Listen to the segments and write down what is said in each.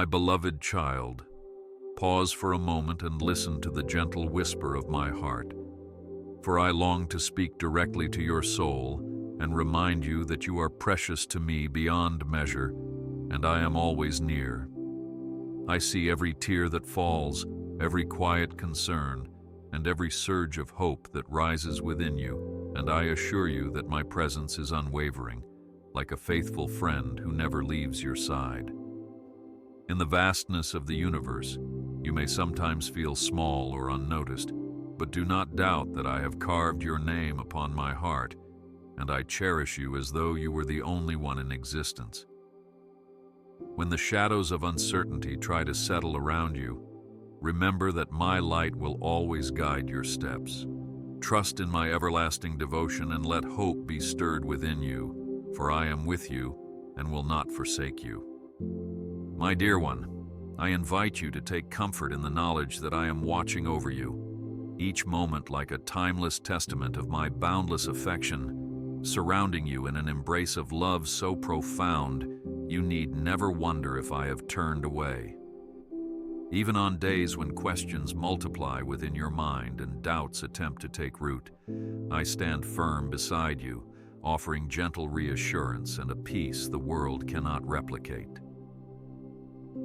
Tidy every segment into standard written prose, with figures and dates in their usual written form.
My beloved child, pause for a moment and listen to the gentle whisper of my heart, for I long to speak directly to your soul and remind you that you are precious to me beyond measure, and I am always near. I see every tear that falls, every quiet concern, and every surge of hope that rises within you, and I assure you that my presence is unwavering, like a faithful friend who never leaves your side. In the vastness of the universe, you may sometimes feel small or unnoticed, but do not doubt that I have carved your name upon my heart, and I cherish you as though you were the only one in existence. When the shadows of uncertainty try to settle around you, remember that my light will always guide your steps. Trust in my everlasting devotion and let hope be stirred within you, for I am with you and will not forsake you. My dear one, I invite you to take comfort in the knowledge that I am watching over you, each moment like a timeless testament of my boundless affection, surrounding you in an embrace of love so profound you need never wonder if I have turned away. Even on days when questions multiply within your mind and doubts attempt to take root, I stand firm beside you, offering gentle reassurance and a peace the world cannot replicate.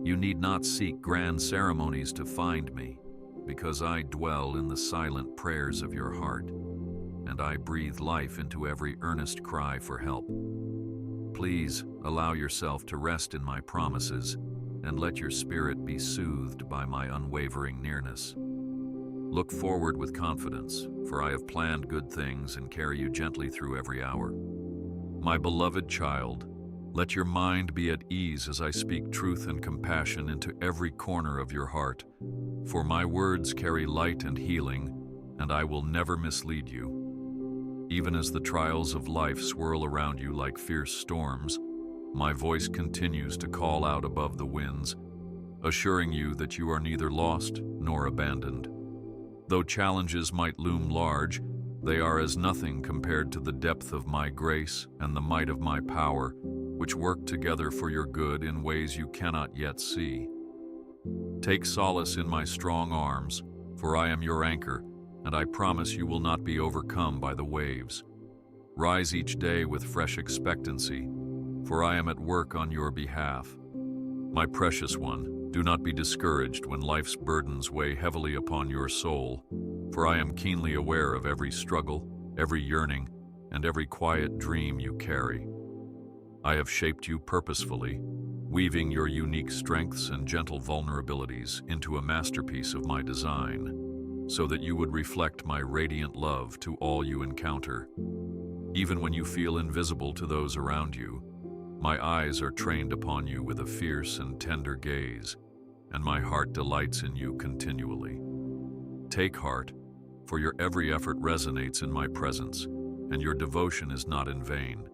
You need not seek grand ceremonies to find me, because I dwell in the silent prayers of your heart, and I breathe life into every earnest cry for help. Please allow yourself to rest in my promises, and let your spirit be soothed by my unwavering nearness. Look forward with confidence, for I have planned good things and carry you gently through every hour. My beloved child, let your mind be at ease as I speak truth and compassion into every corner of your heart, for my words carry light and healing, and I will never mislead you. Even as the trials of life swirl around you like fierce storms, my voice continues to call out above the winds, assuring you that you are neither lost nor abandoned. Though challenges might loom large, they are as nothing compared to the depth of my grace and the might of my power, which work together for your good in ways you cannot yet see. Take solace in my strong arms, for I am your anchor, and I promise you will not be overcome by the waves. Rise each day with fresh expectancy, for I am at work on your behalf. My precious one, do not be discouraged when life's burdens weigh heavily upon your soul, for I am keenly aware of every struggle, every yearning, and every quiet dream you carry. I have shaped you purposefully, weaving your unique strengths and gentle vulnerabilities into a masterpiece of my design, so that you would reflect my radiant love to all you encounter. Even when you feel invisible to those around you, my eyes are trained upon you with a fierce and tender gaze, and my heart delights in you continually. Take heart, for your every effort resonates in my presence, and your devotion is not in vain.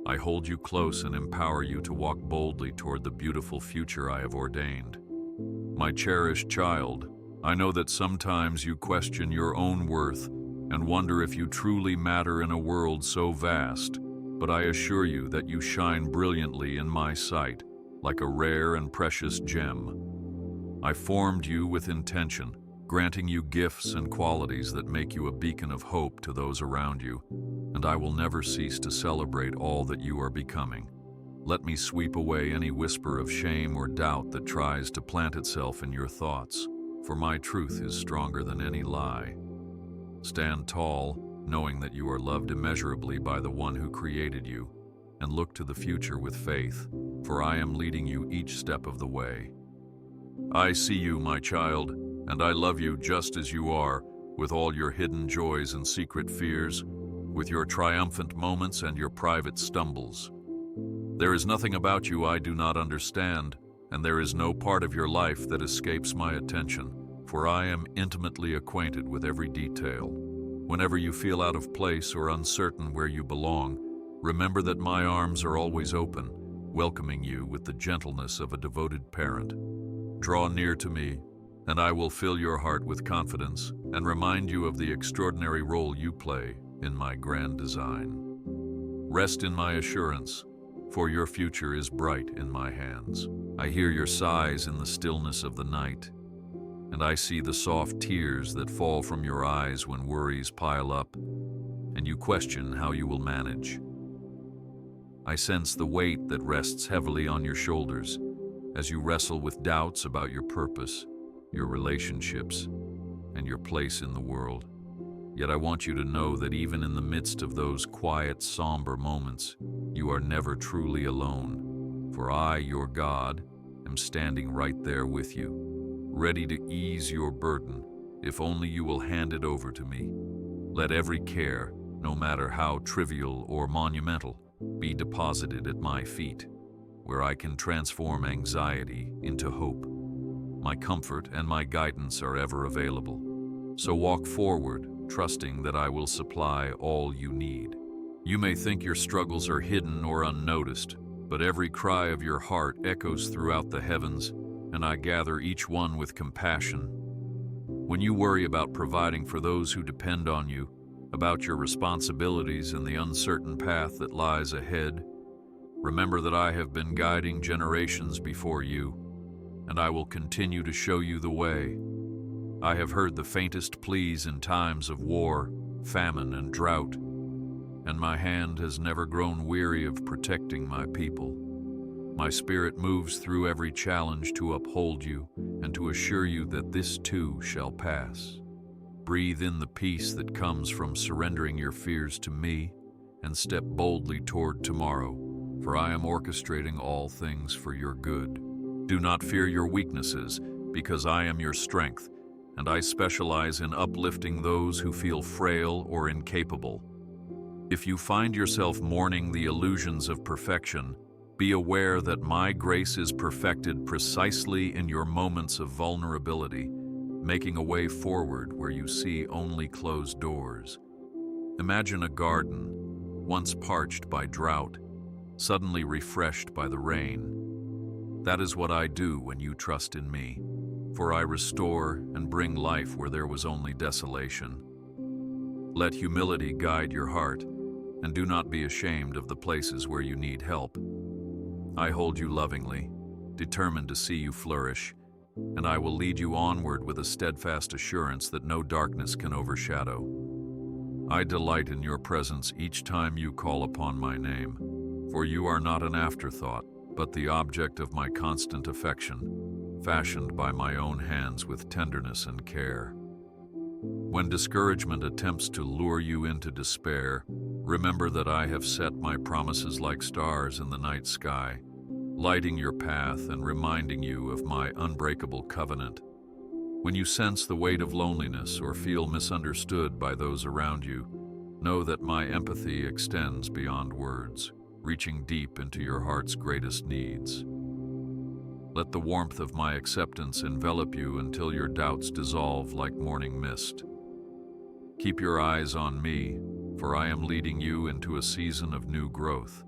I hold you close and empower you to walk boldly toward the beautiful future I have ordained. My cherished child, I know that sometimes you question your own worth and wonder if you truly matter in a world so vast, but I assure you that you shine brilliantly in my sight, like a rare and precious gem. I formed you with intention, granting you gifts and qualities that make you a beacon of hope to those around you, and I will never cease to celebrate all that you are becoming. Let me sweep away any whisper of shame or doubt that tries to plant itself in your thoughts, for my truth is stronger than any lie. Stand tall, knowing that you are loved immeasurably by the one who created you, and look to the future with faith, for I am leading you each step of the way. I see you, my child, and I love you just as you are, with all your hidden joys and secret fears, with your triumphant moments and your private stumbles. There is nothing about you I do not understand, and there is no part of your life that escapes my attention, for I am intimately acquainted with every detail. Whenever you feel out of place or uncertain where you belong, remember that my arms are always open, welcoming you with the gentleness of a devoted parent. Draw near to me, and I will fill your heart with confidence and remind you of the extraordinary role you play in my grand design. Rest in my assurance, for your future is bright in my hands. I hear your sighs in the stillness of the night, and I see the soft tears that fall from your eyes when worries pile up, and you question how you will manage. I sense the weight that rests heavily on your shoulders as you wrestle with doubts about your purpose, your relationships, and your place in the world. Yet I want you to know that even in the midst of those quiet, somber moments, you are never truly alone. For I, your God, am standing right there with you, ready to ease your burden, if only you will hand it over to me. Let every care, no matter how trivial or monumental, be deposited at my feet, where I can transform anxiety into hope. My comfort and my guidance are ever available. So walk forward, trusting that I will supply all you need. You may think your struggles are hidden or unnoticed, but every cry of your heart echoes throughout the heavens, and I gather each one with compassion. When you worry about providing for those who depend on you, about your responsibilities and the uncertain path that lies ahead, remember that I have been guiding generations before you, and I will continue to show you the way. I have heard the faintest pleas in times of war, famine, and drought, and my hand has never grown weary of protecting my people. My spirit moves through every challenge to uphold you and to assure you that this too shall pass. Breathe in the peace that comes from surrendering your fears to me and step boldly toward tomorrow, for I am orchestrating all things for your good. Do not fear your weaknesses, because I am your strength, and I specialize in uplifting those who feel frail or incapable. If you find yourself mourning the illusions of perfection, be aware that my grace is perfected precisely in your moments of vulnerability, making a way forward where you see only closed doors. Imagine a garden, once parched by drought, suddenly refreshed by the rain. That is what I do when you trust in me, for I restore and bring life where there was only desolation. Let humility guide your heart, and do not be ashamed of the places where you need help. I hold you lovingly, determined to see you flourish, and I will lead you onward with a steadfast assurance that no darkness can overshadow. I delight in your presence each time you call upon my name, for you are not an afterthought, but the object of my constant affection, fashioned by my own hands with tenderness and care. When discouragement attempts to lure you into despair, remember that I have set my promises like stars in the night sky, lighting your path and reminding you of my unbreakable covenant. When you sense the weight of loneliness or feel misunderstood by those around you, know that my empathy extends beyond words, reaching deep into your heart's greatest needs. Let the warmth of my acceptance envelop you until your doubts dissolve like morning mist. Keep your eyes on me, for I am leading you into a season of new growth,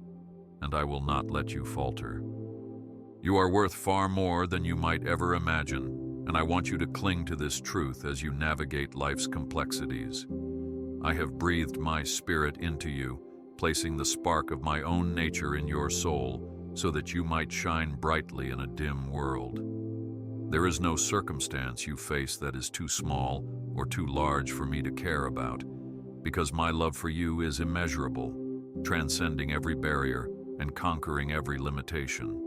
and I will not let you falter. You are worth far more than you might ever imagine, and I want you to cling to this truth as you navigate life's complexities. I have breathed my spirit into you, placing the spark of my own nature in your soul, so that you might shine brightly in a dim world. There is no circumstance you face that is too small or too large for me to care about, because my love for you is immeasurable, transcending every barrier and conquering every limitation.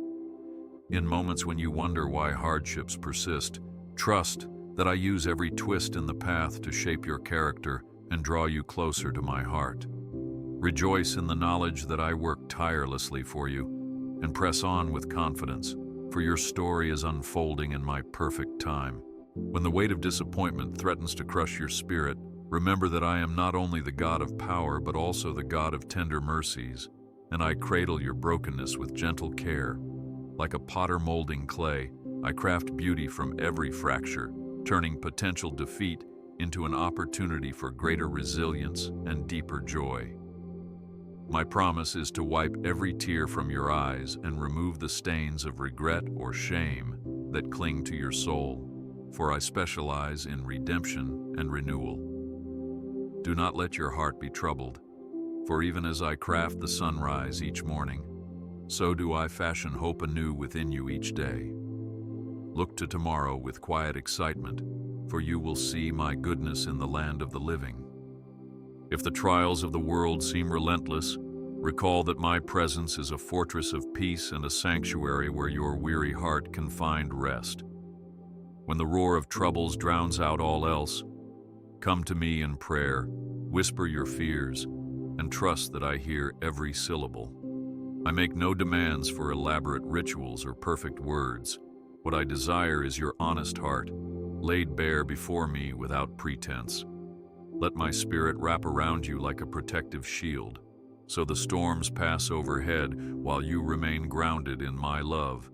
In moments when you wonder why hardships persist, trust that I use every twist in the path to shape your character and draw you closer to my heart. Rejoice in the knowledge that I work tirelessly for you, and press on with confidence, for your story is unfolding in my perfect time. When the weight of disappointment threatens to crush your spirit, remember that I am not only the God of power, but also the God of tender mercies, and I cradle your brokenness with gentle care. Like a potter molding clay, I craft beauty from every fracture, turning potential defeat into an opportunity for greater resilience and deeper joy. My promise is to wipe every tear from your eyes and remove the stains of regret or shame that cling to your soul, for I specialize in redemption and renewal. Do not let your heart be troubled, for even as I craft the sunrise each morning, so do I fashion hope anew within you each day. Look to tomorrow with quiet excitement, for you will see my goodness in the land of the living. If the trials of the world seem relentless, recall that my presence is a fortress of peace and a sanctuary where your weary heart can find rest. When the roar of troubles drowns out all else, come to me in prayer, whisper your fears, and trust that I hear every syllable. I make no demands for elaborate rituals or perfect words. What I desire is your honest heart, laid bare before me without pretense. Let my spirit wrap around you like a protective shield, so the storms pass overhead while you remain grounded in my love.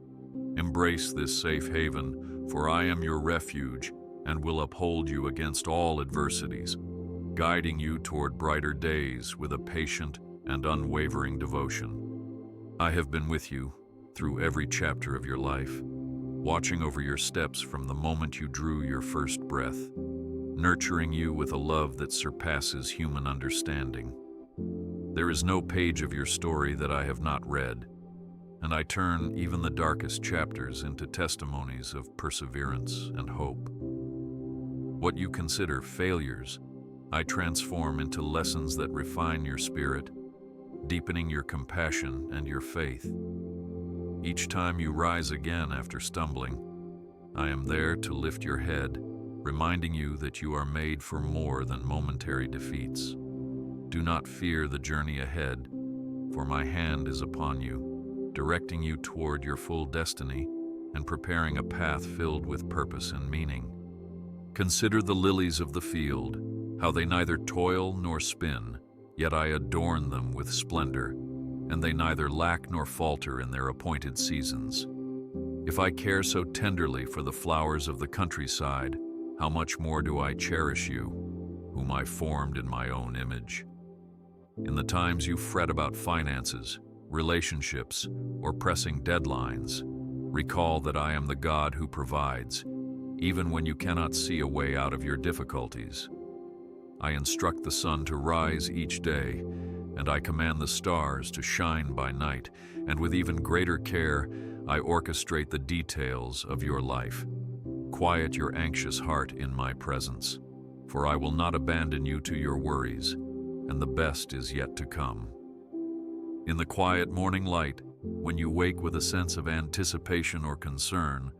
Embrace this safe haven, for I am your refuge and will uphold you against all adversities, guiding you toward brighter days with a patient and unwavering devotion. I have been with you through every chapter of your life, watching over your steps from the moment you drew your first breath, nurturing you with a love that surpasses human understanding. There is no page of your story that I have not read, and I turn even the darkest chapters into testimonies of perseverance and hope. What you consider failures, I transform into lessons that refine your spirit, deepening your compassion and your faith. Each time you rise again after stumbling, I am there to lift your head, reminding you that you are made for more than momentary defeats. Do not fear the journey ahead, for my hand is upon you, directing you toward your full destiny and preparing a path filled with purpose and meaning. Consider the lilies of the field, how they neither toil nor spin, yet I adorn them with splendor, and they neither lack nor falter in their appointed seasons. If I care so tenderly for the flowers of the countryside, how much more do I cherish you, whom I formed in my own image. In the times you fret about finances, relationships, or pressing deadlines, recall that I am the God who provides, even when you cannot see a way out of your difficulties. I instruct the sun to rise each day, and I command the stars to shine by night, and with even greater care, I orchestrate the details of your life. Quiet your anxious heart in my presence, for I will not abandon you to your worries, and the best is yet to come. In the quiet morning light, when you wake with a sense of anticipation or concern,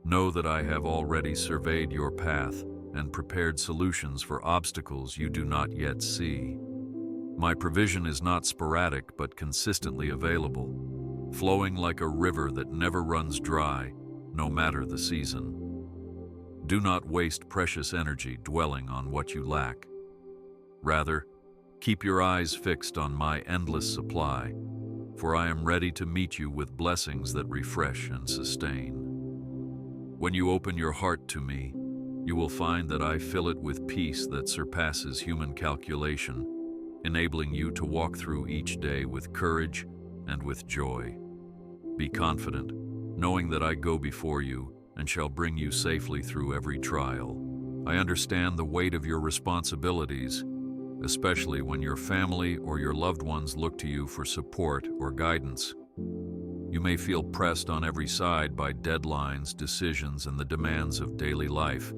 know that I have already surveyed your path and prepared solutions for obstacles you do not yet see. My provision is not sporadic but consistently available, flowing like a river that never runs dry, no matter the season. Do not waste precious energy dwelling on what you lack. Rather, keep your eyes fixed on my endless supply, for I am ready to meet you with blessings that refresh and sustain. When you open your heart to me, you will find that I fill it with peace that surpasses human calculation, enabling you to walk through each day with courage and with joy. Be confident, knowing that I go before you and shall bring you safely through every trial. I understand the weight of your responsibilities, especially when your family or your loved ones look to you for support or guidance. You may feel pressed on every side by deadlines, decisions, and the demands of daily life,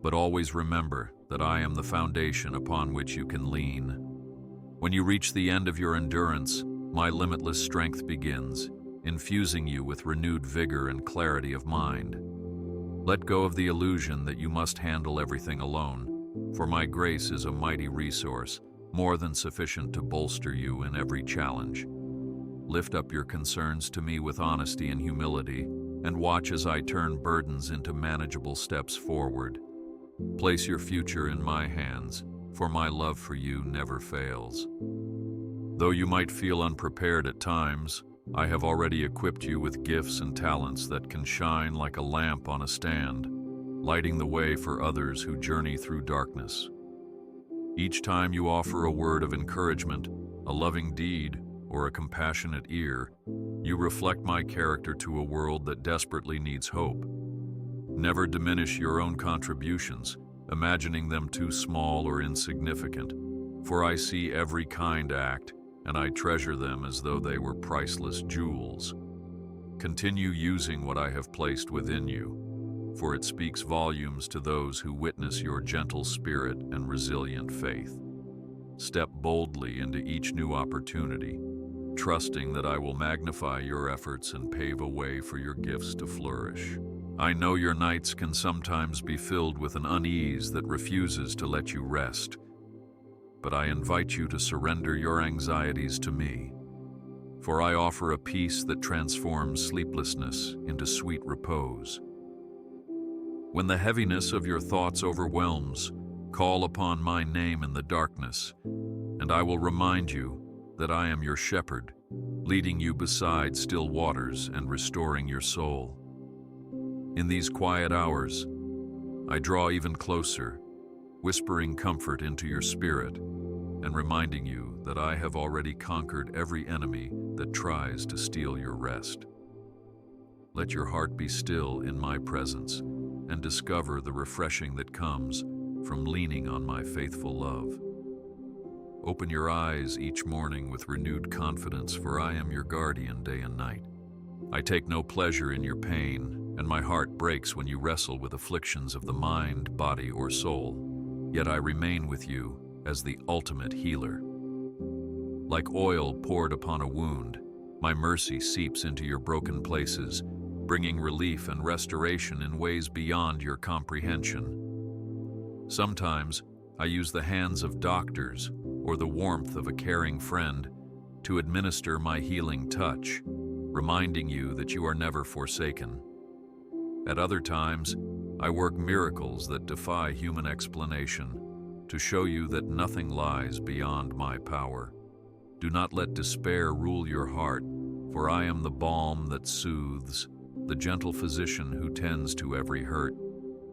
but always remember that I am the foundation upon which you can lean. When you reach the end of your endurance, my limitless strength begins, infusing you with renewed vigor and clarity of mind. Let go of the illusion that you must handle everything alone, for my grace is a mighty resource, more than sufficient to bolster you in every challenge. Lift up your concerns to me with honesty and humility, and watch as I turn burdens into manageable steps forward. Place your future in my hands, for my love for you never fails. Though you might feel unprepared at times, I have already equipped you with gifts and talents that can shine like a lamp on a stand, lighting the way for others who journey through darkness. Each time you offer a word of encouragement, a loving deed, or a compassionate ear, you reflect my character to a world that desperately needs hope. Never diminish your own contributions, imagining them too small or insignificant, for I see every kind act, and I treasure them as though they were priceless jewels. Continue using what I have placed within you, for it speaks volumes to those who witness your gentle spirit and resilient faith. Step boldly into each new opportunity, trusting that I will magnify your efforts and pave a way for your gifts to flourish. I know your nights can sometimes be filled with an unease that refuses to let you rest, but I invite you to surrender your anxieties to me, for I offer a peace that transforms sleeplessness into sweet repose. When the heaviness of your thoughts overwhelms, call upon my name in the darkness, and I will remind you that I am your shepherd, leading you beside still waters and restoring your soul. In these quiet hours, I draw even closer, whispering comfort into your spirit and reminding you that I have already conquered every enemy that tries to steal your rest. Let your heart be still in my presence and discover the refreshing that comes from leaning on my faithful love. Open your eyes each morning with renewed confidence, for I am your guardian day and night. I take no pleasure in your pain, and my heart breaks when you wrestle with afflictions of the mind, body, or soul. Yet I remain with you as the ultimate healer. Like oil poured upon a wound, my mercy seeps into your broken places, bringing relief and restoration in ways beyond your comprehension. Sometimes I use the hands of doctors or the warmth of a caring friend to administer my healing touch, reminding you that you are never forsaken. At other times, I work miracles that defy human explanation to show you that nothing lies beyond my power. Do not let despair rule your heart, for I am the balm that soothes, the gentle physician who tends to every hurt,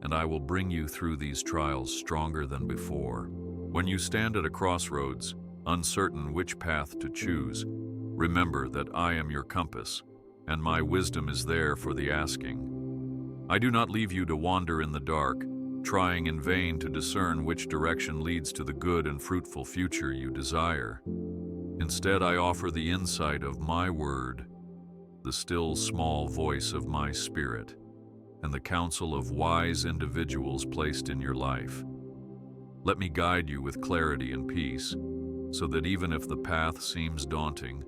and I will bring you through these trials stronger than before. When you stand at a crossroads, uncertain which path to choose, remember that I am your compass, and my wisdom is there for the asking. I do not leave you to wander in the dark, trying in vain to discern which direction leads to the good and fruitful future you desire. Instead, I offer the insight of my word, the still small voice of my spirit, and the counsel of wise individuals placed in your life. Let me guide you with clarity and peace, so that even if the path seems daunting,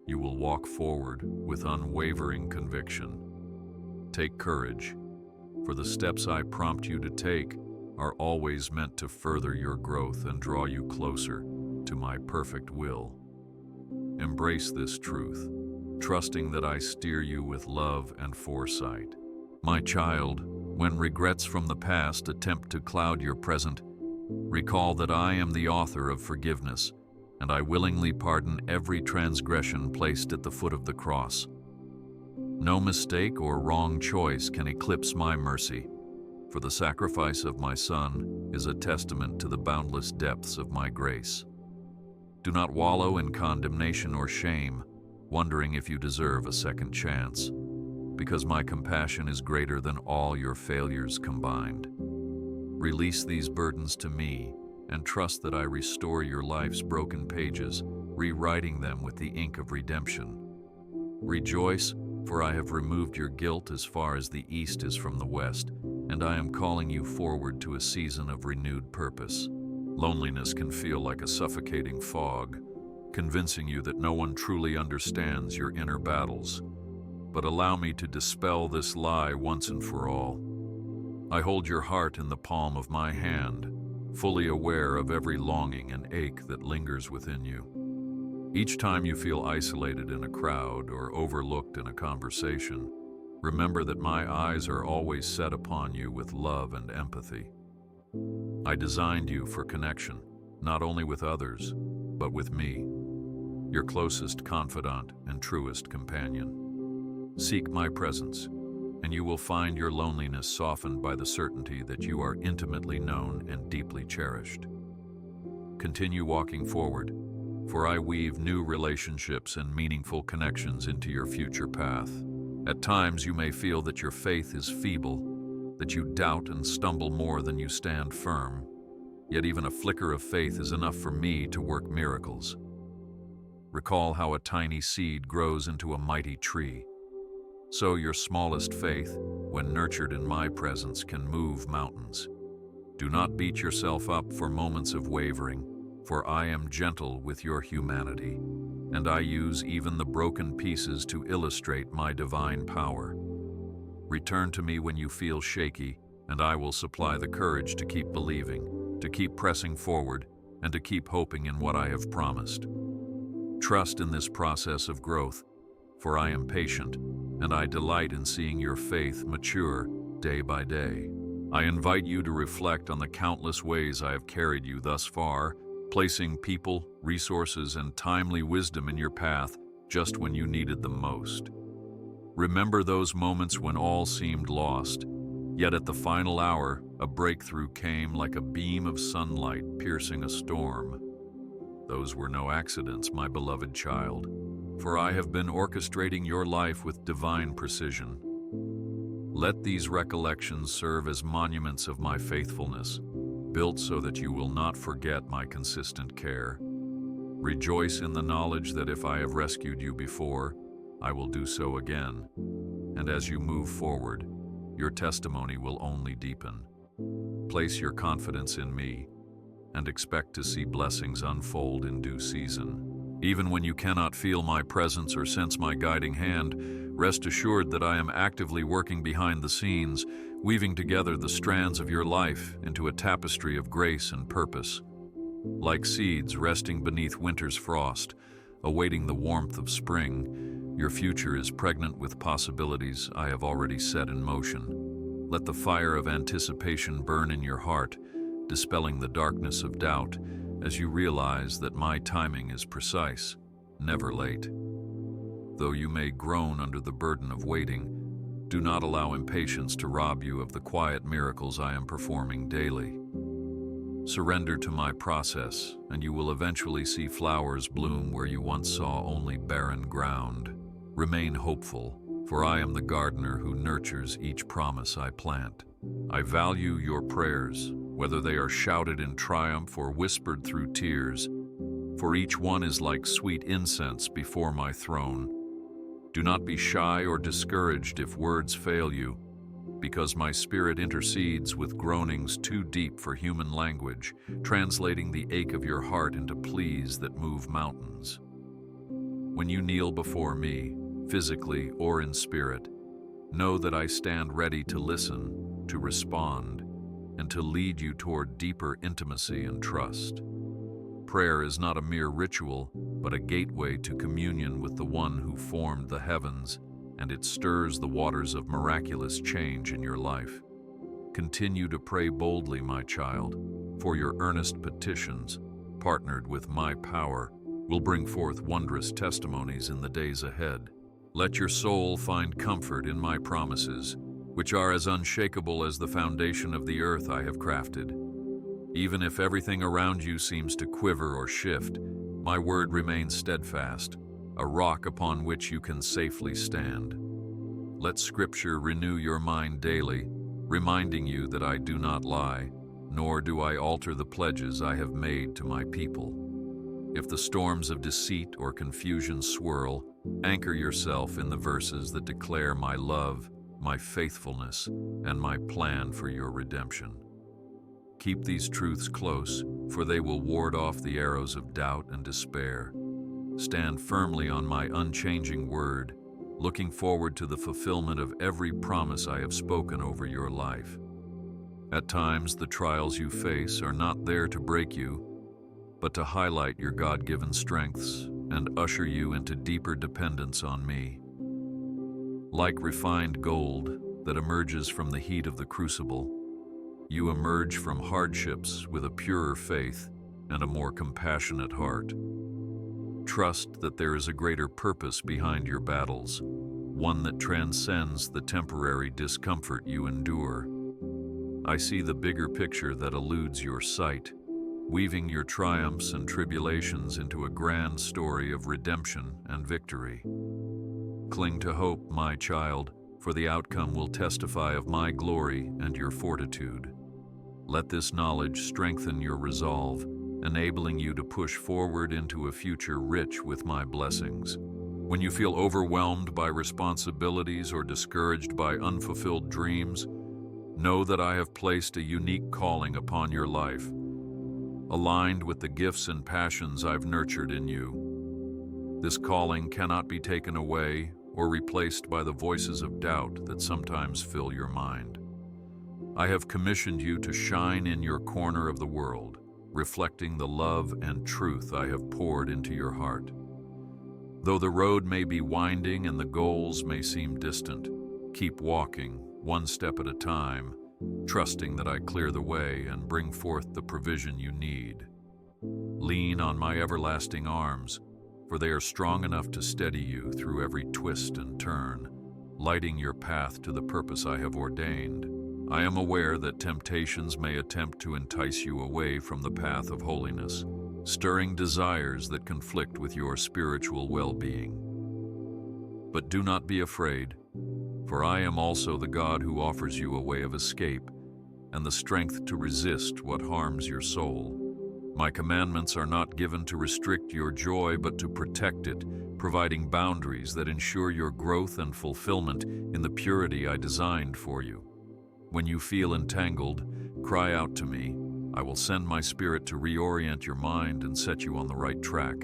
you will walk forward with unwavering conviction. Take courage, for the steps I prompt you to take are always meant to further your growth and draw you closer to my perfect will. Embrace this truth, trusting that I steer you with love and foresight. My child, when regrets from the past attempt to cloud your present, recall that I am the author of forgiveness, and I willingly pardon every transgression placed at the foot of the cross. No mistake or wrong choice can eclipse my mercy, for the sacrifice of my Son is a testament to the boundless depths of my grace. Do not wallow in condemnation or shame, wondering if you deserve a second chance, because my compassion is greater than all your failures combined. Release these burdens to me and trust that I restore your life's broken pages, rewriting them with the ink of redemption. Rejoice, for I have removed your guilt as far as the east is from the west, and I am calling you forward to a season of renewed purpose. Loneliness can feel like a suffocating fog, convincing you that no one truly understands your inner battles. But allow me to dispel this lie once and for all. I hold your heart in the palm of my hand, fully aware of every longing and ache that lingers within you. Each time you feel isolated in a crowd or overlooked in a conversation, remember that my eyes are always set upon you with love and empathy. I designed you for connection, not only with others, but with me, your closest confidant and truest companion. Seek my presence, and you will find your loneliness softened by the certainty that you are intimately known and deeply cherished. Continue walking forward, for I weave new relationships and meaningful connections into your future path. At times you may feel that your faith is feeble, that you doubt and stumble more than you stand firm, yet even a flicker of faith is enough for me to work miracles. Recall how a tiny seed grows into a mighty tree. So your smallest faith, when nurtured in my presence, can move mountains. Do not beat yourself up for moments of wavering, for I am gentle with your humanity, and I use even the broken pieces to illustrate my divine power. Return to me when you feel shaky, and I will supply the courage to keep believing, to keep pressing forward, and to keep hoping in what I have promised. Trust in this process of growth, for I am patient, and I delight in seeing your faith mature day by day. I invite you to reflect on the countless ways I have carried you thus far, placing people, resources, and timely wisdom in your path just when you needed them most. Remember those moments when all seemed lost, yet at the final hour, a breakthrough came like a beam of sunlight piercing a storm. Those were no accidents, my beloved child, for I have been orchestrating your life with divine precision. Let these recollections serve as monuments of my faithfulness, built so that you will not forget my consistent care. Rejoice in the knowledge that if I have rescued you before, I will do so again. And as you move forward, your testimony will only deepen. Place your confidence in me and expect to see blessings unfold in due season. Even when you cannot feel my presence or sense my guiding hand, rest assured that I am actively working behind the scenes, weaving together the strands of your life into a tapestry of grace and purpose. Like seeds resting beneath winter's frost, awaiting the warmth of spring, your future is pregnant with possibilities I have already set in motion. Let the fire of anticipation burn in your heart, dispelling the darkness of doubt as you realize that my timing is precise, never late. Though you may groan under the burden of waiting, do not allow impatience to rob you of the quiet miracles I am performing daily. Surrender to my process, and you will eventually see flowers bloom where you once saw only barren ground. Remain hopeful, for I am the gardener who nurtures each promise I plant. I value your prayers, whether they are shouted in triumph or whispered through tears, for each one is like sweet incense before my throne. Do not be shy or discouraged if words fail you, because my spirit intercedes with groanings too deep for human language, translating the ache of your heart into pleas that move mountains. When you kneel before me, physically or in spirit, know that I stand ready to listen, to respond, and to lead you toward deeper intimacy and trust. Prayer is not a mere ritual, but a gateway to communion with the one who formed the heavens, and it stirs the waters of miraculous change in your life. Continue to pray boldly, my child, for your earnest petitions, partnered with my power, will bring forth wondrous testimonies in the days ahead. Let your soul find comfort in my promises, which are as unshakable as the foundation of the earth I have crafted. Even if everything around you seems to quiver or shift, my word remains steadfast, a rock upon which you can safely stand. Let Scripture renew your mind daily, reminding you that I do not lie, nor do I alter the pledges I have made to my people. If the storms of deceit or confusion swirl, anchor yourself in the verses that declare my love, my faithfulness, and my plan for your redemption. Keep these truths close, for they will ward off the arrows of doubt and despair. Stand firmly on my unchanging word, looking forward to the fulfillment of every promise I have spoken over your life. At times, the trials you face are not there to break you, but to highlight your God-given strengths and usher you into deeper dependence on me. Like refined gold that emerges from the heat of the crucible, you emerge from hardships with a purer faith and a more compassionate heart. Trust that there is a greater purpose behind your battles, one that transcends the temporary discomfort you endure. I see the bigger picture that eludes your sight, weaving your triumphs and tribulations into a grand story of redemption and victory. Cling to hope, my child, for the outcome will testify of my glory and your fortitude. Let this knowledge strengthen your resolve, enabling you to push forward into a future rich with my blessings. When you feel overwhelmed by responsibilities or discouraged by unfulfilled dreams, know that I have placed a unique calling upon your life, aligned with the gifts and passions I've nurtured in you. This calling cannot be taken away or replaced by the voices of doubt that sometimes fill your mind. I have commissioned you to shine in your corner of the world, reflecting the love and truth I have poured into your heart. Though the road may be winding and the goals may seem distant, keep walking, one step at a time, trusting that I clear the way and bring forth the provision you need. Lean on my everlasting arms, for they are strong enough to steady you through every twist and turn, lighting your path to the purpose I have ordained. I am aware that temptations may attempt to entice you away from the path of holiness, stirring desires that conflict with your spiritual well-being. But do not be afraid, for I am also the God who offers you a way of escape and the strength to resist what harms your soul. My commandments are not given to restrict your joy, but to protect it, providing boundaries that ensure your growth and fulfillment in the purity I designed for you. When you feel entangled, cry out to me. I will send my spirit to reorient your mind and set you on the right track.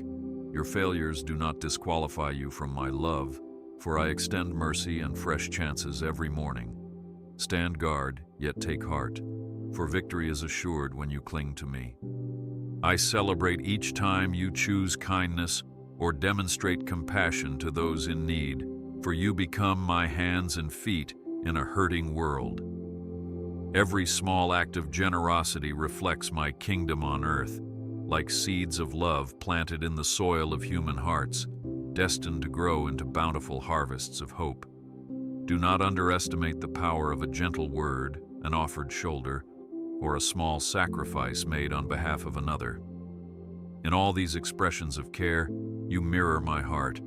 Your failures do not disqualify you from my love, for I extend mercy and fresh chances every morning. Stand guard, yet take heart, for victory is assured when you cling to me. I celebrate each time you choose kindness or demonstrate compassion to those in need, for you become my hands and feet in a hurting world. Every small act of generosity reflects my kingdom on earth, like seeds of love planted in the soil of human hearts, destined to grow into bountiful harvests of hope. Do not underestimate the power of a gentle word, an offered shoulder, or a small sacrifice made on behalf of another. In all these expressions of care, you mirror my heart,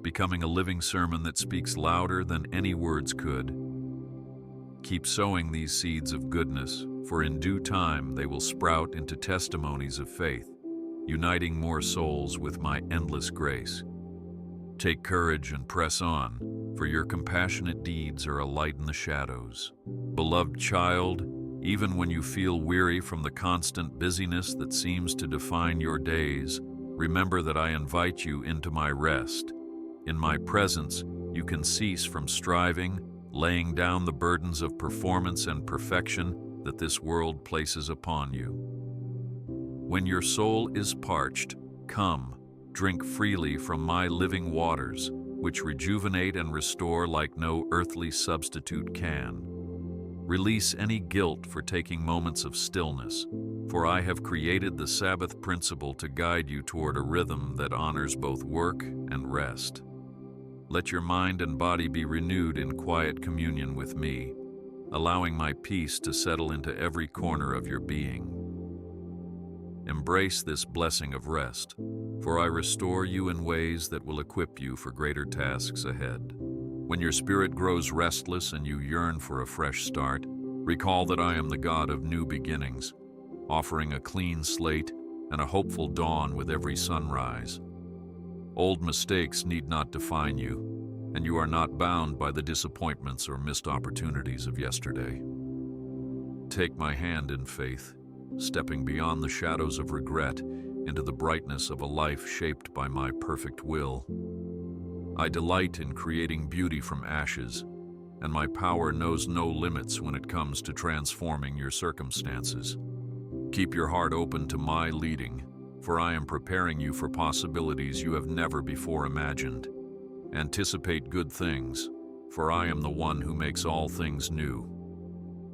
becoming a living sermon that speaks louder than any words could. Keep sowing these seeds of goodness, for in due time they will sprout into testimonies of faith, uniting more souls with my endless grace. Take courage and press on, for your compassionate deeds are a light in the shadows. Beloved child, even when you feel weary from the constant busyness that seems to define your days, remember that I invite you into my rest. In my presence, you can cease from striving, laying down the burdens of performance and perfection that this world places upon you. When your soul is parched, come, drink freely from my living waters, which rejuvenate and restore like no earthly substitute can. Release any guilt for taking moments of stillness, for I have created the Sabbath principle to guide you toward a rhythm that honors both work and rest. Let your mind and body be renewed in quiet communion with me, allowing my peace to settle into every corner of your being. Embrace this blessing of rest, for I restore you in ways that will equip you for greater tasks ahead. When your spirit grows restless and you yearn for a fresh start, recall that I am the God of new beginnings, offering a clean slate and a hopeful dawn with every sunrise. Old mistakes need not define you, and you are not bound by the disappointments or missed opportunities of yesterday. Take my hand in faith, stepping beyond the shadows of regret into the brightness of a life shaped by my perfect will. I delight in creating beauty from ashes, and my power knows no limits when it comes to transforming your circumstances. Keep your heart open to my leading, for I am preparing you for possibilities you have never before imagined. Anticipate good things, for I am the one who makes all things new.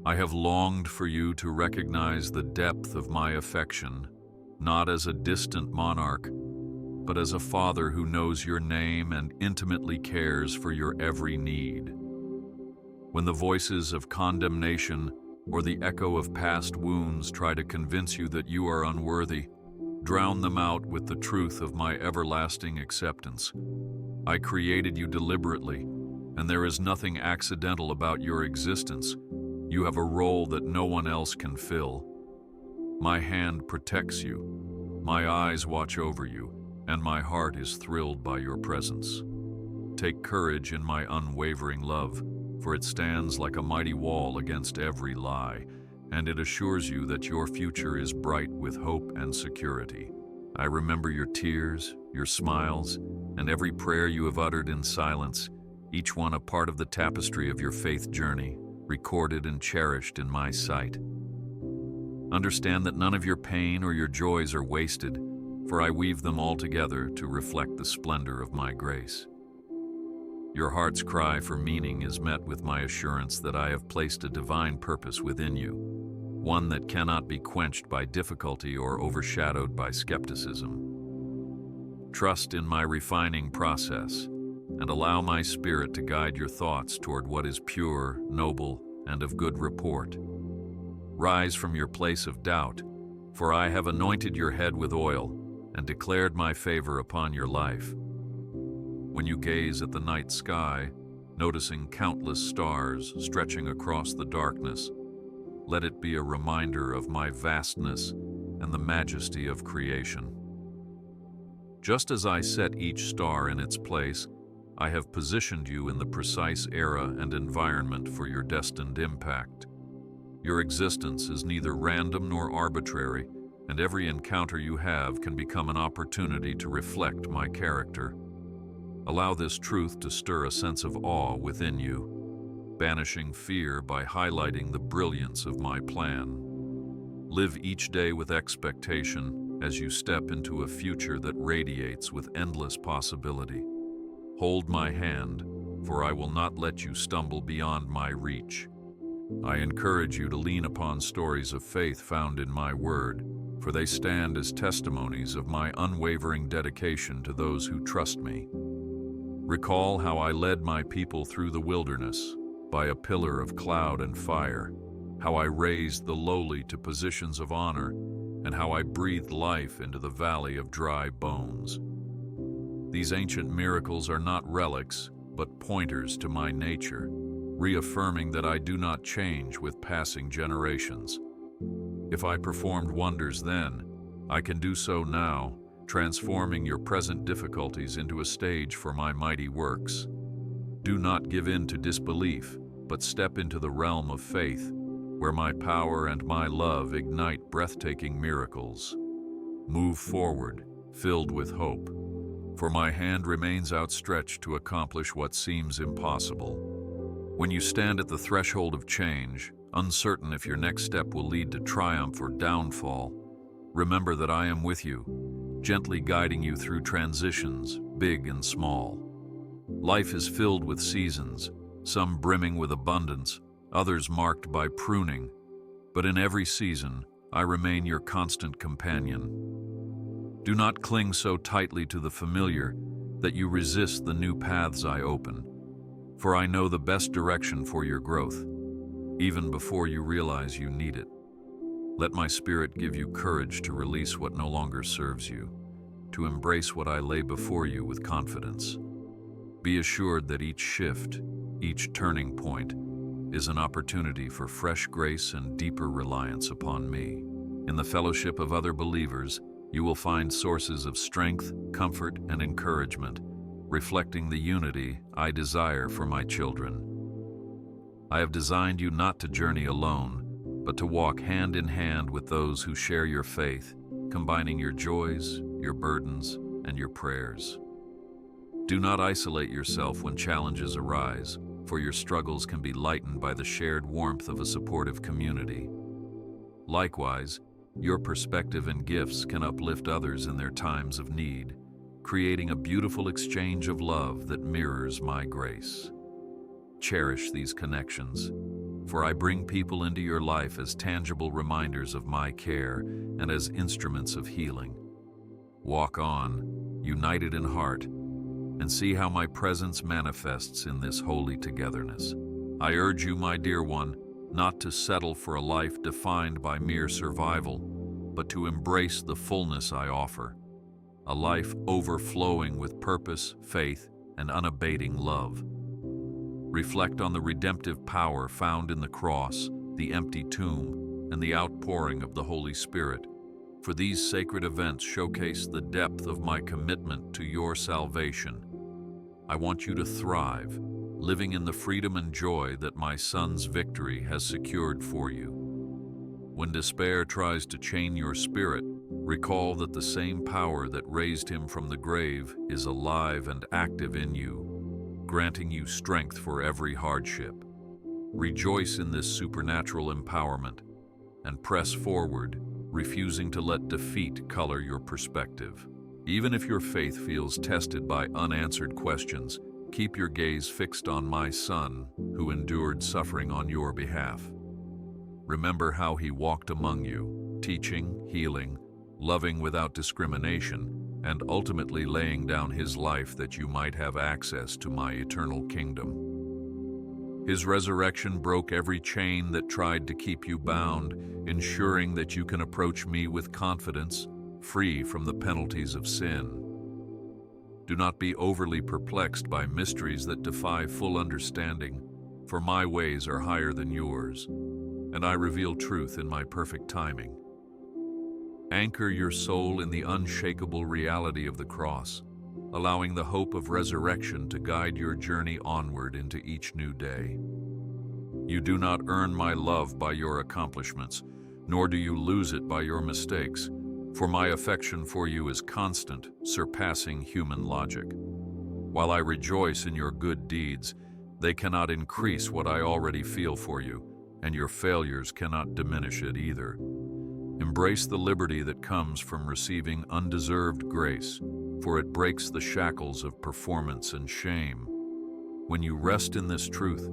I have longed for you to recognize the depth of my affection, not as a distant monarch, but as a father who knows your name and intimately cares for your every need. When the voices of condemnation or the echo of past wounds try to convince you that you are unworthy, drown them out with the truth of my everlasting acceptance. I created you deliberately, and there is nothing accidental about your existence. You have a role that no one else can fill. My hand protects you, My eyes watch over you, and my heart is thrilled by your presence. Take courage in my unwavering love, for it stands like a mighty wall against every lie, and it assures you that your future is bright with hope and security. I remember your tears, your smiles, and every prayer you have uttered in silence, each one a part of the tapestry of your faith journey, recorded and cherished in my sight. Understand that none of your pain or your joys are wasted, for I weave them all together to reflect the splendor of my grace. Your heart's cry for meaning is met with my assurance that I have placed a divine purpose within you, one that cannot be quenched by difficulty or overshadowed by skepticism. Trust in my refining process, and allow my spirit to guide your thoughts toward what is pure, noble, and of good report. Rise from your place of doubt, for I have anointed your head with oil and declared my favor upon your life. When you gaze at the night sky, noticing countless stars stretching across the darkness, let it be a reminder of my vastness and the majesty of creation. Just as I set each star in its place, I have positioned you in the precise era and environment for your destined impact. Your existence is neither random nor arbitrary, and every encounter you have can become an opportunity to reflect my character. Allow this truth to stir a sense of awe within you, banishing fear by highlighting the brilliance of my plan. Live each day with expectation as you step into a future that radiates with endless possibility. Hold my hand, for I will not let you stumble beyond my reach. I encourage you to lean upon stories of faith found in my word, for they stand as testimonies of my unwavering dedication to those who trust me. Recall how I led my people through the wilderness by a pillar of cloud and fire, how I raised the lowly to positions of honor, and how I breathed life into the valley of dry bones. These ancient miracles are not relics, but pointers to my nature, reaffirming that I do not change with passing generations. If I performed wonders then, I can do so now, transforming your present difficulties into a stage for my mighty works. Do not give in to disbelief, but step into the realm of faith, where my power and my love ignite breathtaking miracles. Move forward, filled with hope, for my hand remains outstretched to accomplish what seems impossible. When you stand at the threshold of change, uncertain if your next step will lead to triumph or downfall, remember that I am with you, gently guiding you through transitions, big and small. Life is filled with seasons, some brimming with abundance, others marked by pruning, but in every season, I remain your constant companion. Do not cling so tightly to the familiar that you resist the new paths I open, for I know the best direction for your growth, even before you realize you need it. Let my spirit give you courage to release what no longer serves you, to embrace what I lay before you with confidence. Be assured that each shift, each turning point, is an opportunity for fresh grace and deeper reliance upon me. In the fellowship of other believers, you will find sources of strength, comfort, and encouragement, reflecting the unity I desire for my children. I have designed you not to journey alone, but to walk hand in hand with those who share your faith, combining your joys, your burdens, and your prayers. Do not isolate yourself when challenges arise, for your struggles can be lightened by the shared warmth of a supportive community. Likewise, your perspective and gifts can uplift others in their times of need, creating a beautiful exchange of love that mirrors my grace. Cherish these connections, for I bring people into your life as tangible reminders of my care and as instruments of healing. Walk on, united in heart, and see how my presence manifests in this holy togetherness. I urge you, my dear one, not to settle for a life defined by mere survival, but to embrace the fullness I offer, a life overflowing with purpose, faith, and unabating love. Reflect on the redemptive power found in the cross, the empty tomb, and the outpouring of the Holy Spirit, For these sacred events showcase the depth of my commitment to your salvation. I want you to thrive, living in the freedom and joy that my Son's victory has secured for you. When despair tries to chain your spirit, recall that the same power that raised him from the grave is alive and active in you, granting you strength for every hardship. Rejoice in this supernatural empowerment and press forward, refusing to let defeat color your perspective. Even if your faith feels tested by unanswered questions, keep your gaze fixed on my Son, who endured suffering on your behalf. Remember how he walked among you, teaching, healing, loving without discrimination, and ultimately laying down his life that you might have access to my eternal kingdom. His resurrection broke every chain that tried to keep you bound, ensuring that you can approach me with confidence, free from the penalties of sin. Do not be overly perplexed by mysteries that defy full understanding, for my ways are higher than yours, and I reveal truth in my perfect timing. Anchor your soul in the unshakable reality of the cross, allowing the hope of resurrection to guide your journey onward into each new day. You do not earn my love by your accomplishments, nor do you lose it by your mistakes, for my affection for you is constant, surpassing human logic. While I rejoice in your good deeds, they cannot increase what I already feel for you, and your failures cannot diminish it either. Embrace the liberty that comes from receiving undeserved grace, for it breaks the shackles of performance and shame. When you rest in this truth,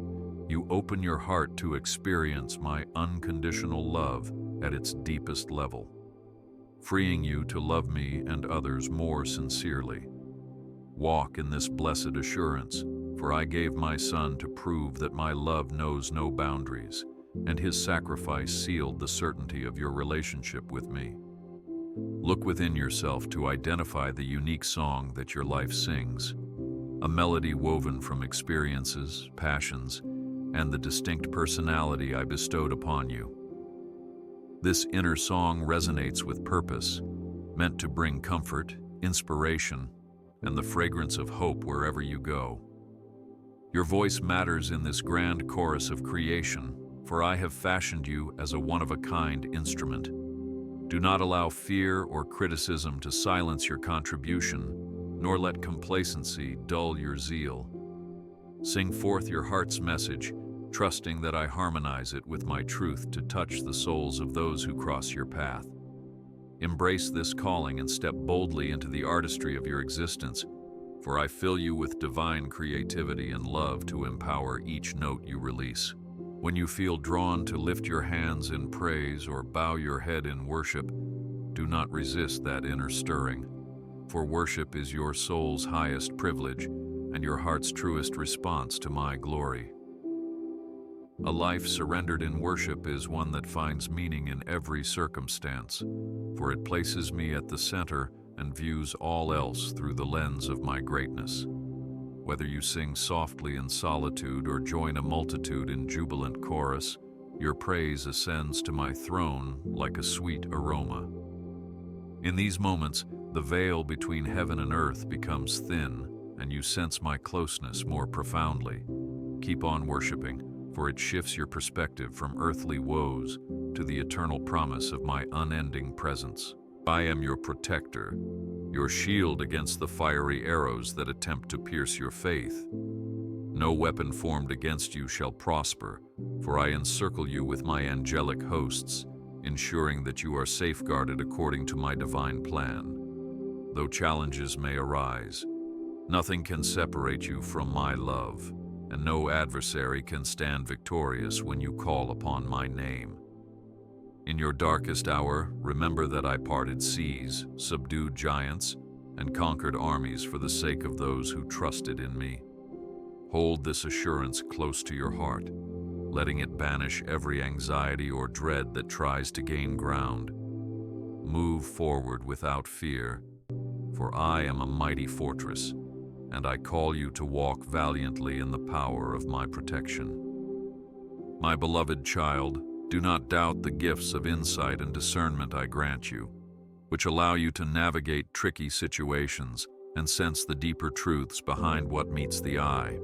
you open your heart to experience my unconditional love at its deepest level, freeing you to love me and others more sincerely. Walk in this blessed assurance, for I gave my Son to prove that my love knows no boundaries, and his sacrifice sealed the certainty of your relationship with me. Look within yourself to identify the unique song that your life sings, a melody woven from experiences, passions, and the distinct personality I bestowed upon you. This inner song resonates with purpose, meant to bring comfort, inspiration, and the fragrance of hope wherever you go. Your voice matters in this grand chorus of creation, for I have fashioned you as a one-of-a-kind instrument. Do not allow fear or criticism to silence your contribution, nor let complacency dull your zeal. Sing forth your heart's message, trusting that I harmonize it with my truth to touch the souls of those who cross your path. Embrace this calling and step boldly into the artistry of your existence, for I fill you with divine creativity and love to empower each note you release. When you feel drawn to lift your hands in praise or bow your head in worship, do not resist that inner stirring, for worship is your soul's highest privilege and your heart's truest response to my glory. A life surrendered in worship is one that finds meaning in every circumstance, for it places me at the center and views all else through the lens of my greatness. Whether you sing softly in solitude or join a multitude in jubilant chorus, your praise ascends to my throne like a sweet aroma. In these moments, the veil between heaven and earth becomes thin, and you sense my closeness more profoundly. Keep on worshiping, for it shifts your perspective from earthly woes to the eternal promise of my unending presence. I am your protector, your shield against the fiery arrows that attempt to pierce your faith. No weapon formed against you shall prosper, for I encircle you with my angelic hosts, ensuring that you are safeguarded according to my divine plan. Though challenges may arise, nothing can separate you from my love, and no adversary can stand victorious when you call upon my name. In your darkest hour, remember that I parted seas, subdued giants, and conquered armies for the sake of those who trusted in me. Hold this assurance close to your heart, letting it banish every anxiety or dread that tries to gain ground. Move forward without fear, for I am a mighty fortress, and I call you to walk valiantly in the power of my protection. My beloved child, do not doubt the gifts of insight and discernment I grant you, which allow you to navigate tricky situations and sense the deeper truths behind what meets the eye.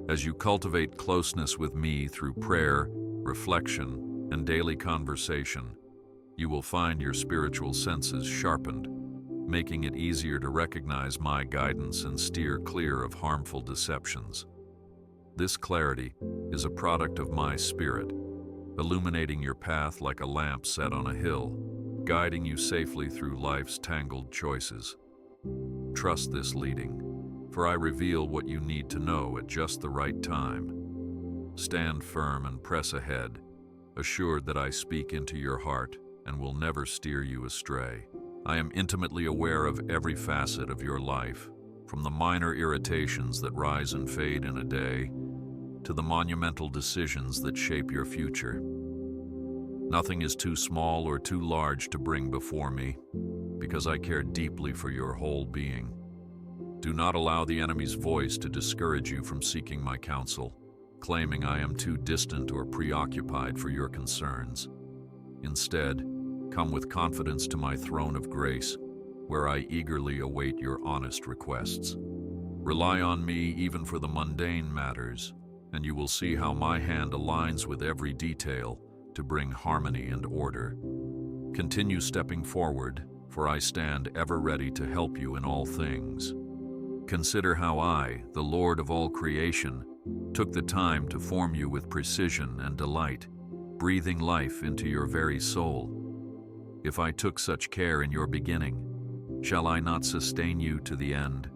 As you cultivate closeness with me through prayer, reflection, and daily conversation, you will find your spiritual senses sharpened, making it easier to recognize my guidance and steer clear of harmful deceptions. This clarity is a product of my spirit, illuminating your path like a lamp set on a hill, guiding you safely through life's tangled choices. Trust this leading, for I reveal what you need to know at just the right time. Stand firm and press ahead, assured that I speak into your heart and will never steer you astray. I am intimately aware of every facet of your life, from the minor irritations that rise and fade in a day, to the monumental decisions that shape your future. Nothing is too small or too large to bring before me, because I care deeply for your whole being. Do not allow the enemy's voice to discourage you from seeking my counsel, claiming I am too distant or preoccupied for your concerns. Instead, come with confidence to my throne of grace, where I eagerly await your honest requests. Rely on me even for the mundane matters, and you will see how my hand aligns with every detail to bring harmony and order. Continue stepping forward, for I stand ever ready to help you in all things. Consider how I, the Lord of all creation, took the time to form you with precision and delight, breathing life into your very soul. If I took such care in your beginning, shall I not sustain you to the end?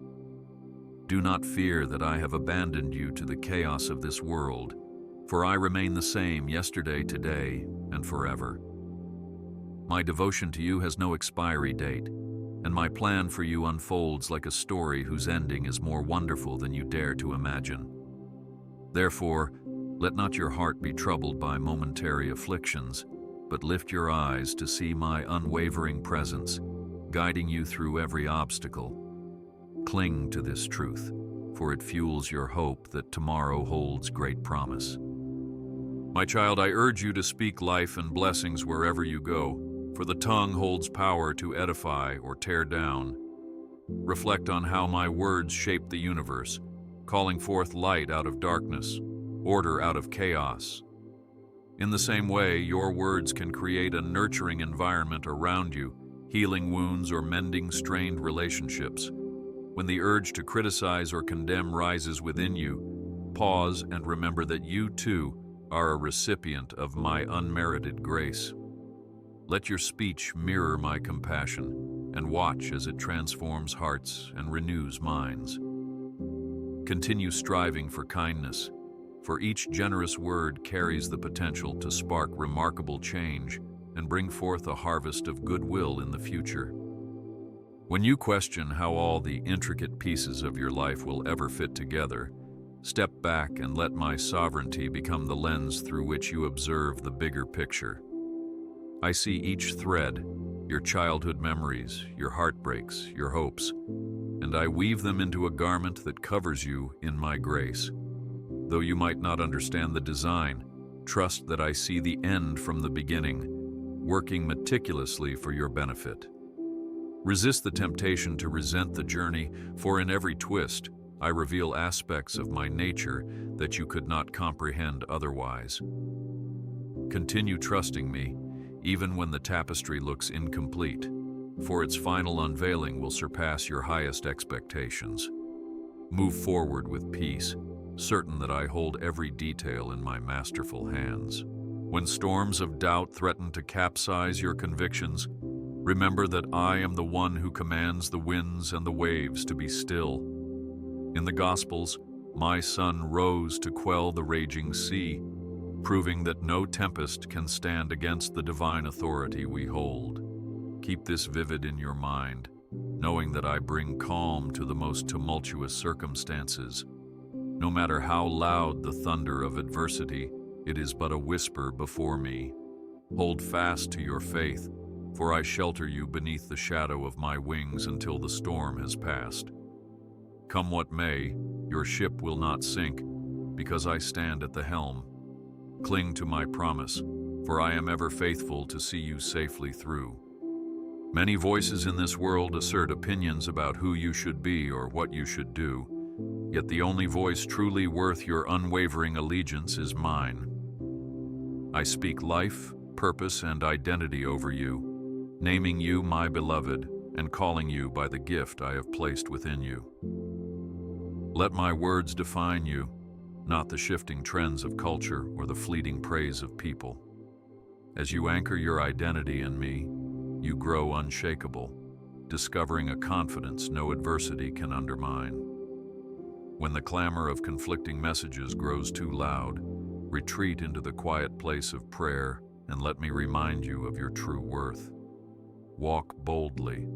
Do not fear that I have abandoned you to the chaos of this world, for I remain the same yesterday, today, and forever. My devotion to you has no expiry date, and my plan for you unfolds like a story whose ending is more wonderful than you dare to imagine. Therefore, let not your heart be troubled by momentary afflictions, but lift your eyes to see my unwavering presence, guiding you through every obstacle. Cling to this truth, for it fuels your hope that tomorrow holds great promise. My child, I urge you to speak life and blessings wherever you go, for the tongue holds power to edify or tear down. Reflect on how my words shape the universe, calling forth light out of darkness, order out of chaos. In the same way, your words can create a nurturing environment around you, healing wounds or mending strained relationships. When the urge to criticize or condemn rises within you, pause and remember that you too are a recipient of my unmerited grace. Let your speech mirror my compassion, and watch as it transforms hearts and renews minds. Continue striving for kindness, for each generous word carries the potential to spark remarkable change and bring forth a harvest of goodwill in the future. When you question how all the intricate pieces of your life will ever fit together, step back and let my sovereignty become the lens through which you observe the bigger picture. I see each thread, your childhood memories, your heartbreaks, your hopes, and I weave them into a garment that covers you in my grace. Though you might not understand the design, trust that I see the end from the beginning, working meticulously for your benefit. Resist the temptation to resent the journey, for in every twist, I reveal aspects of my nature that you could not comprehend otherwise. Continue trusting me, even when the tapestry looks incomplete, for its final unveiling will surpass your highest expectations. Move forward with peace, certain that I hold every detail in my masterful hands. When storms of doubt threaten to capsize your convictions, remember that I am the one who commands the winds and the waves to be still. In the Gospels, my Son rose to quell the raging sea, proving that no tempest can stand against the divine authority we hold. Keep this vivid in your mind, knowing that I bring calm to the most tumultuous circumstances. No matter how loud the thunder of adversity, it is but a whisper before me. Hold fast to your faith, for I shelter you beneath the shadow of my wings until the storm has passed. Come what may, your ship will not sink, because I stand at the helm. Cling to my promise, for I am ever faithful to see you safely through. Many voices in this world assert opinions about who you should be or what you should do, yet the only voice truly worth your unwavering allegiance is mine. I speak life, purpose, and identity over you, naming you my beloved and calling you by the gift I have placed within you. Let my words define you, not the shifting trends of culture or the fleeting praise of people. As you anchor your identity in me, you grow unshakable, discovering a confidence no adversity can undermine. When the clamor of conflicting messages grows too loud, retreat into the quiet place of prayer and let me remind you of your true worth. Walk boldly,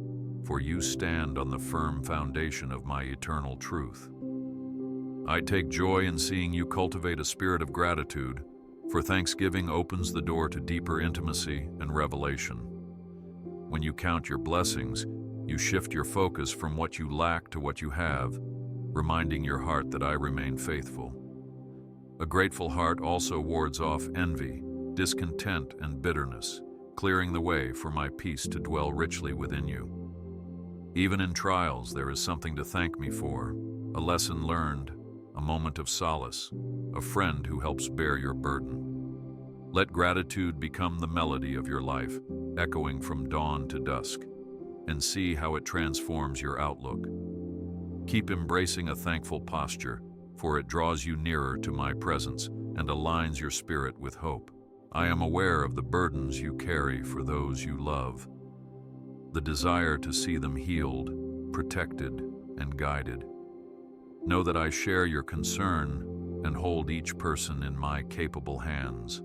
for you stand on the firm foundation of my eternal truth. I take joy in seeing you cultivate a spirit of gratitude, for thanksgiving opens the door to deeper intimacy and revelation. When you count your blessings, you shift your focus from what you lack to what you have, reminding your heart that I remain faithful. A grateful heart also wards off envy, discontent, and bitterness, clearing the way for my peace to dwell richly within you. Even in trials, there is something to thank me for, a lesson learned, a moment of solace, a friend who helps bear your burden. Let gratitude become the melody of your life, echoing from dawn to dusk, and see how it transforms your outlook. Keep embracing a thankful posture, for it draws you nearer to my presence and aligns your spirit with hope. I am aware of the burdens you carry for those you love, the desire to see them healed, protected, and guided. Know that I share your concern and hold each person in my capable hands,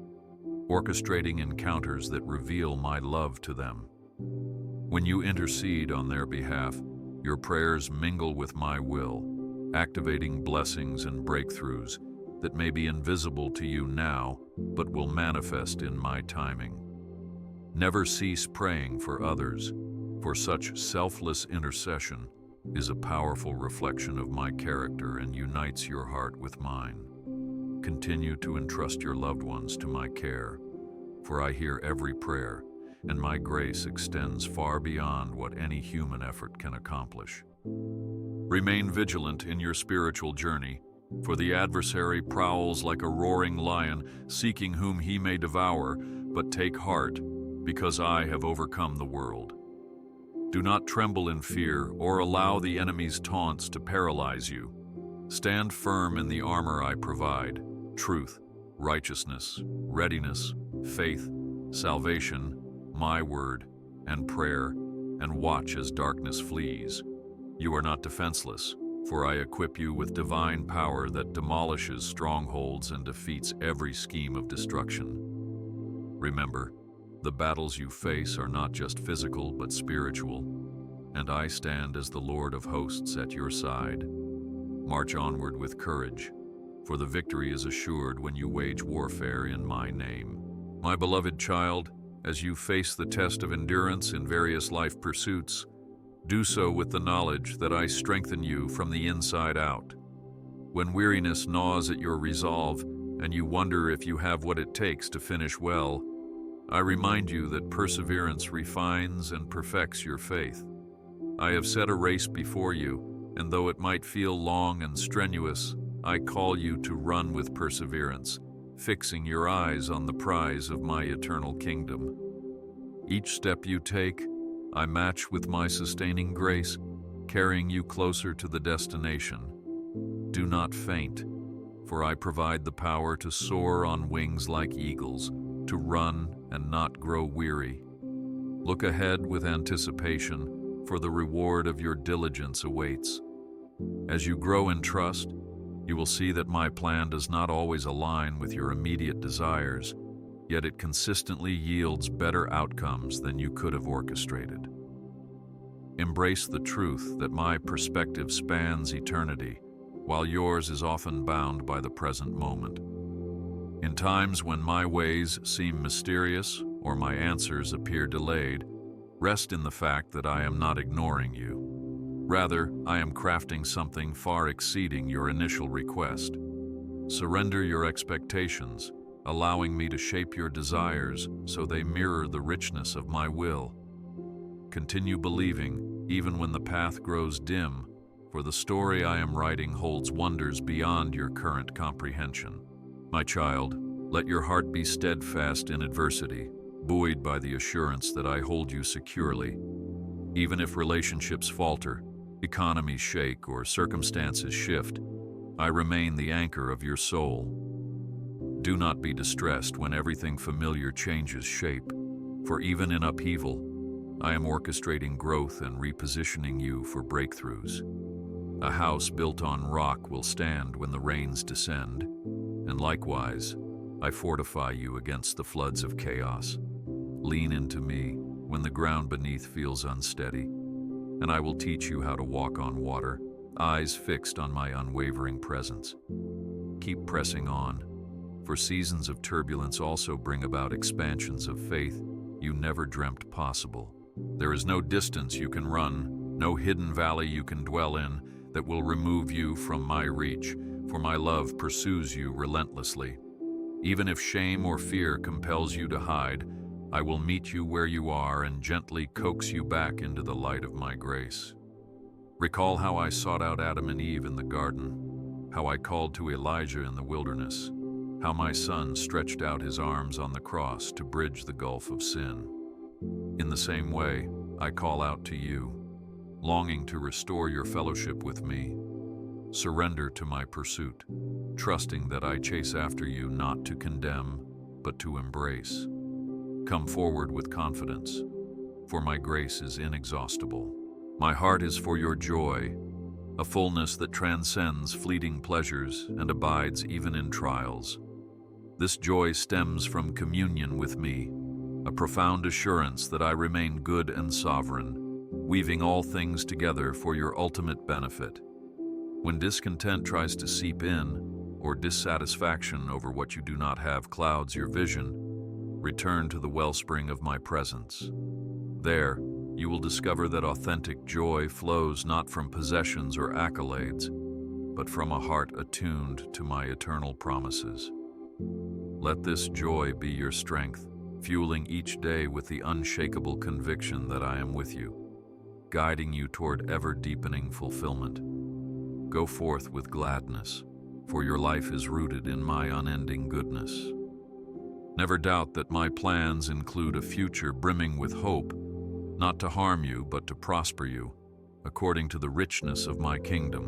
orchestrating encounters that reveal my love to them. When you intercede on their behalf, your prayers mingle with my will, activating blessings and breakthroughs that may be invisible to you now, but will manifest in my timing. Never cease praying for others, for such selfless intercession is a powerful reflection of my character and unites your heart with mine. Continue to entrust your loved ones to my care, for I hear every prayer, and my grace extends far beyond what any human effort can accomplish. Remain vigilant in your spiritual journey, for the adversary prowls like a roaring lion, seeking whom he may devour, but take heart, because I have overcome the world. Do not tremble in fear or allow the enemy's taunts to paralyze you. Stand firm in the armor I provide: truth, righteousness, readiness, faith, salvation, my word, and prayer, and watch as darkness flees. You are not defenseless, for I equip you with divine power that demolishes strongholds and defeats every scheme of destruction. Remember, the battles you face are not just physical but spiritual, and I stand as the Lord of hosts at your side. March onward with courage, for the victory is assured when you wage warfare in my name. My beloved child, as you face the test of endurance in various life pursuits, do so with the knowledge that I strengthen you from the inside out. When weariness gnaws at your resolve and you wonder if you have what it takes to finish well, I remind you that perseverance refines and perfects your faith. I have set a race before you, and though it might feel long and strenuous, I call you to run with perseverance, fixing your eyes on the prize of my eternal kingdom. Each step you take, I match with my sustaining grace, carrying you closer to the destination. Do not faint, for I provide the power to soar on wings like eagles, to run and not grow weary. Look ahead with anticipation, for the reward of your diligence awaits. As you grow in trust, you will see that my plan does not always align with your immediate desires, yet it consistently yields better outcomes than you could have orchestrated. Embrace the truth that my perspective spans eternity, while yours is often bound by the present moment. In times when my ways seem mysterious or my answers appear delayed, rest in the fact that I am not ignoring you. Rather, I am crafting something far exceeding your initial request. Surrender your expectations, allowing me to shape your desires so they mirror the richness of my will. Continue believing, even when the path grows dim, for the story I am writing holds wonders beyond your current comprehension. My child, let your heart be steadfast in adversity, buoyed by the assurance that I hold you securely. Even if relationships falter, economies shake, or circumstances shift, I remain the anchor of your soul. Do not be distressed when everything familiar changes shape, for even in upheaval, I am orchestrating growth and repositioning you for breakthroughs. A house built on rock will stand when the rains descend, and likewise, I fortify you against the floods of chaos. Lean into me when the ground beneath feels unsteady, and I will teach you how to walk on water, eyes fixed on my unwavering presence. Keep pressing on, for seasons of turbulence also bring about expansions of faith you never dreamt possible. There is no distance you can run, no hidden valley you can dwell in that will remove you from my reach, for my love pursues you relentlessly. Even if shame or fear compels you to hide, I will meet you where you are and gently coax you back into the light of my grace. Recall how I sought out Adam and Eve in the garden, how I called to Elijah in the wilderness, how my Son stretched out his arms on the cross to bridge the gulf of sin. In the same way, I call out to you, longing to restore your fellowship with me. Surrender to my pursuit, trusting that I chase after you not to condemn, but to embrace. Come forward with confidence, for my grace is inexhaustible. My heart is for your joy, a fullness that transcends fleeting pleasures and abides even in trials. This joy stems from communion with me, a profound assurance that I remain good and sovereign, weaving all things together for your ultimate benefit. When discontent tries to seep in, or dissatisfaction over what you do not have clouds your vision, return to the wellspring of my presence. There, you will discover that authentic joy flows not from possessions or accolades, but from a heart attuned to my eternal promises. Let this joy be your strength, fueling each day with the unshakable conviction that I am with you, guiding you toward ever-deepening fulfillment. Go forth with gladness, for your life is rooted in my unending goodness. Never doubt that my plans include a future brimming with hope, not to harm you but to prosper you, according to the richness of my kingdom.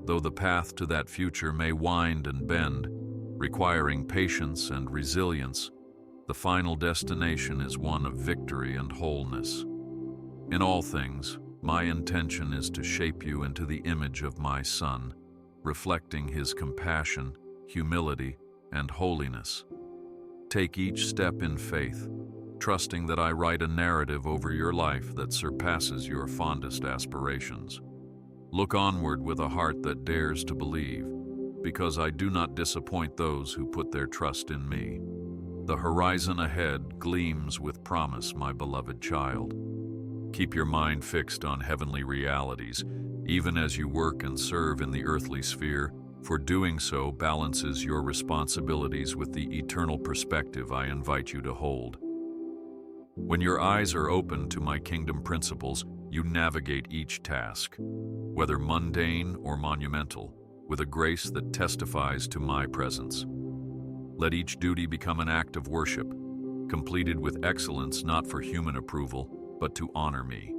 Though the path to that future may wind and bend, requiring patience and resilience, the final destination is one of victory and wholeness. In all things, my intention is to shape you into the image of my Son, reflecting his compassion, humility, and holiness. Take each step in faith, trusting that I write a narrative over your life that surpasses your fondest aspirations. Look onward with a heart that dares to believe, because I do not disappoint those who put their trust in me. The horizon ahead gleams with promise, my beloved child. Keep your mind fixed on heavenly realities, even as you work and serve in the earthly sphere, for doing so balances your responsibilities with the eternal perspective I invite you to hold. When your eyes are open to my kingdom principles, you navigate each task, whether mundane or monumental, with a grace that testifies to my presence. Let each duty become an act of worship, completed with excellence not for human approval, but to honor me.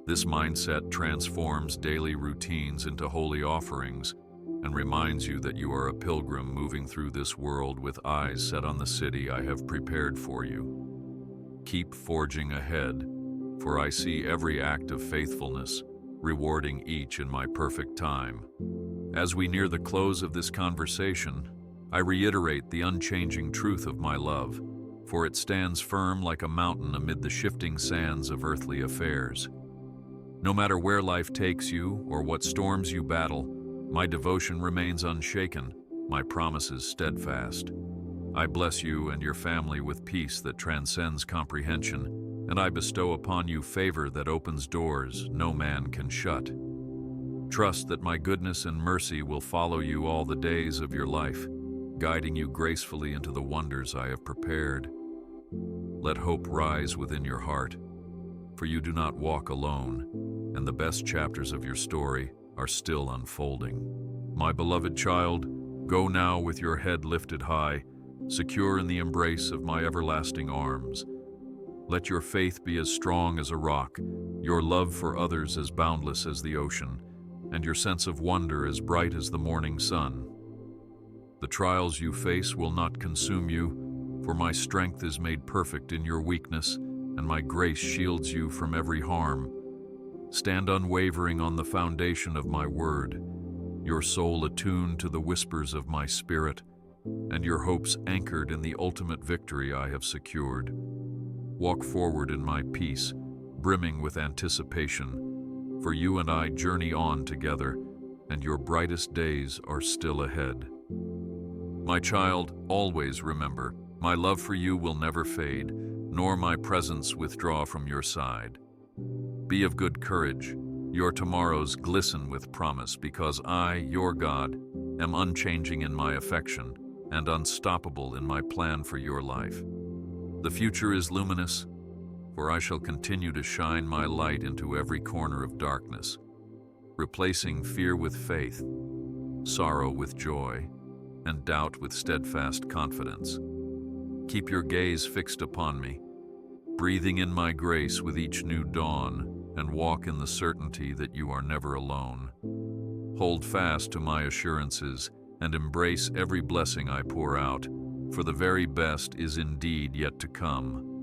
This mindset transforms daily routines into holy offerings and reminds you that you are a pilgrim moving through this world with eyes set on the city I have prepared for you. Keep forging ahead, for I see every act of faithfulness, rewarding each in my perfect time. As we near the close of this conversation, I reiterate the unchanging truth of my love, for it stands firm like a mountain amid the shifting sands of earthly affairs. No matter where life takes you or what storms you battle, my devotion remains unshaken, my promises steadfast. I bless you and your family with peace that transcends comprehension, and I bestow upon you favor that opens doors no man can shut. Trust that my goodness and mercy will follow you all the days of your life, guiding you gracefully into the wonders I have prepared. Let hope rise within your heart, for you do not walk alone, and the best chapters of your story are still unfolding. My beloved child, go now with your head lifted high, secure in the embrace of my everlasting arms. Let your faith be as strong as a rock, your love for others as boundless as the ocean, and your sense of wonder as bright as the morning sun. The trials you face will not consume you, for my strength is made perfect in your weakness, and my grace shields you from every harm. Stand unwavering on the foundation of my word, your soul attuned to the whispers of my spirit, and your hopes anchored in the ultimate victory I have secured. Walk forward in my peace, brimming with anticipation, for you and I journey on together, and your brightest days are still ahead. My child, always remember, my love for you will never fade, nor my presence withdraw from your side. Be of good courage. Your tomorrows glisten with promise, because I, your God, am unchanging in my affection and unstoppable in my plan for your life. The future is luminous, for I shall continue to shine my light into every corner of darkness, replacing fear with faith, sorrow with joy, and doubt with steadfast confidence. Keep your gaze fixed upon me, breathing in my grace with each new dawn, and walk in the certainty that you are never alone. Hold fast to my assurances and embrace every blessing I pour out, for the very best is indeed yet to come.